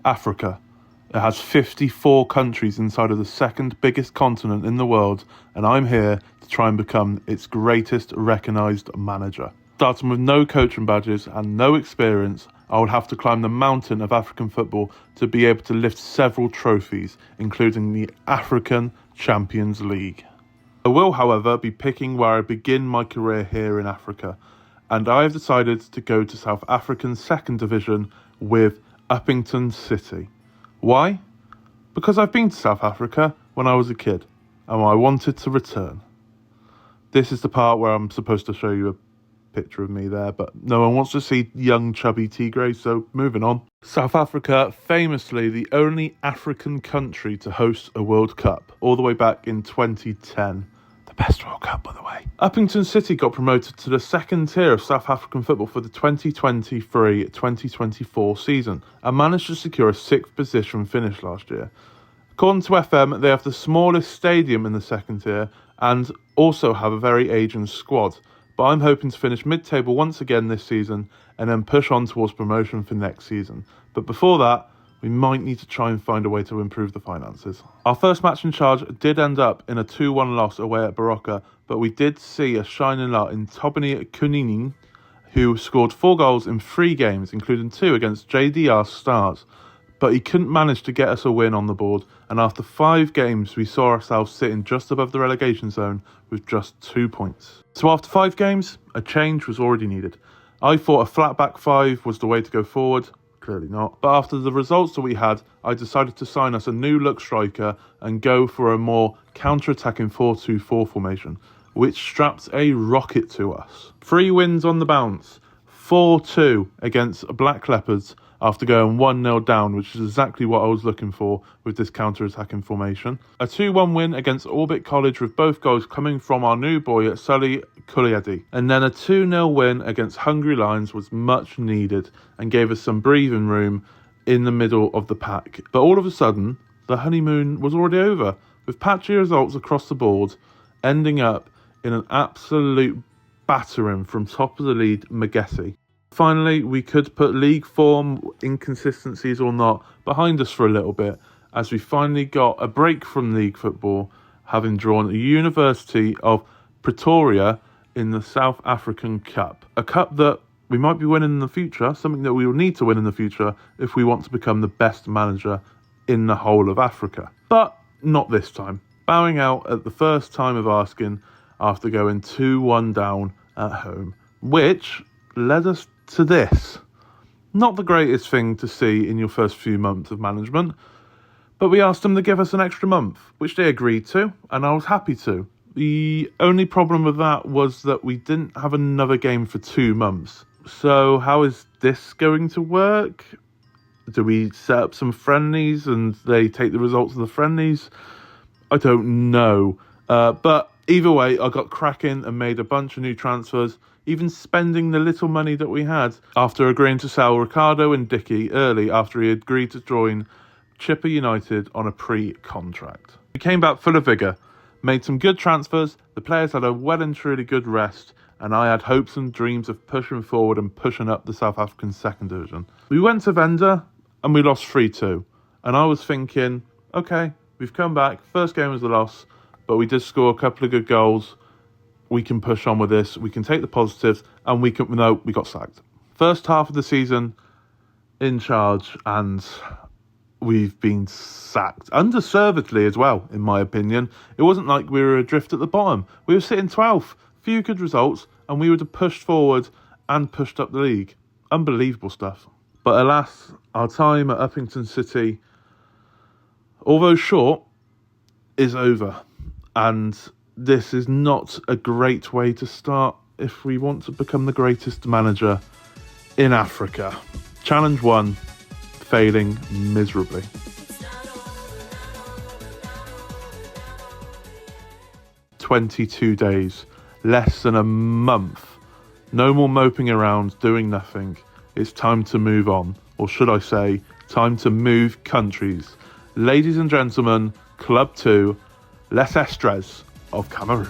Africa. It has 54 countries inside of the second biggest continent in the world, and I'm here to try and become its greatest recognised manager. Starting with no coaching badges and no experience, I would have to climb the mountain of African football to be able to lift several trophies, including the African Champions League. I will, however, be picking where I begin my career here in Africa, and I have decided to go to South Africa's second division with Upington City. Why? Because I've been to South Africa when I was a kid, and I wanted to return. This is the part where I'm supposed to show you a picture of me there, but no one wants to see young chubby Tigre, so moving on. South Africa, famously the only African country to host a World Cup, all the way back in 2010. The best World Cup, by the way. Upington City got promoted to the second tier of South African football for the 2023-2024 season and managed to secure a 6th position finish last year. According to FM, they have the smallest stadium in the second tier and also have a very aging squad. But I'm hoping to finish mid-table once again this season and then push on towards promotion for next season. But before that, we might need to try and find a way to improve the finances. Our first match in charge did end up in a 2-1 loss away at Baroka, but we did see a shining light in Tobani Kunini, who scored 4 goals in 3 games, including 2 against JDR Stars. But he couldn't manage to get us a win on the board, and after 5 games we saw ourselves sitting just above the relegation zone with just 2 points. So after 5 games, a change was already needed. I thought a flat back 5 was the way to go forward, clearly not. But after the results that we had, I decided to sign us a new look striker and go for a more counter-attacking 4-2-4 formation, which strapped a rocket to us. 3 wins on the bounce, 4-2 against Black Leopards, after going 1-0 down, which is exactly what I was looking for with this counter-attacking formation. A 2-1 win against Orbit College with both goals coming from our new boy Sully Kuliadi. And then a 2-0 win against Hungry Lions was much needed and gave us some breathing room in the middle of the pack. But all of a sudden, the honeymoon was already over, with patchy results across the board, ending up in an absolute battering from top of the league Magesi. Finally, we could put league form, inconsistencies or not, behind us for a little bit, as we finally got a break from league football, having drawn the University of Pretoria in the South African Cup. A cup that we might be winning in the future, something that we will need to win in the future if we want to become the best manager in the whole of Africa. But not this time. Bowing out at the first time of asking after going 2-1 down at home, which led us to this. Not the greatest thing to see in your first few months of management, but we asked them to give us an extra month, which they agreed to, and I was happy to. The only problem with that was that we didn't have another game for 2 months. So how is this going to work? Do we set up some friendlies and they take the results of the friendlies? I don't know. But either way, I got cracking and made a bunch of new transfers, even spending the little money that we had after agreeing to sell Ricardo and Dickey early after he agreed to join Chipper United on a pre-contract. We came back full of vigour, made some good transfers, the players had a well and truly good rest, and I had hopes and dreams of pushing forward and pushing up the South African second division. We went to Venda and we lost 3-2, and I was thinking, okay, we've come back, first game was a loss, but we did score a couple of good goals. We can push on with this, we can take the positives, and we got sacked. First half of the season in charge, and we've been sacked. Undeservedly as well, in my opinion. It wasn't like we were adrift at the bottom. We were sitting 12th, few good results, and we would have pushed forward and pushed up the league. Unbelievable stuff. But alas, our time at Upington City, although short, is over. And this is not a great way to start if we want to become the greatest manager in Africa. Challenge 1, failing miserably. "22 days, less than a month. No more moping around, doing nothing. It's time to move on. Or should I say, time to move countries. Ladies and gentlemen, Club 2, Les Estres of Cameroon."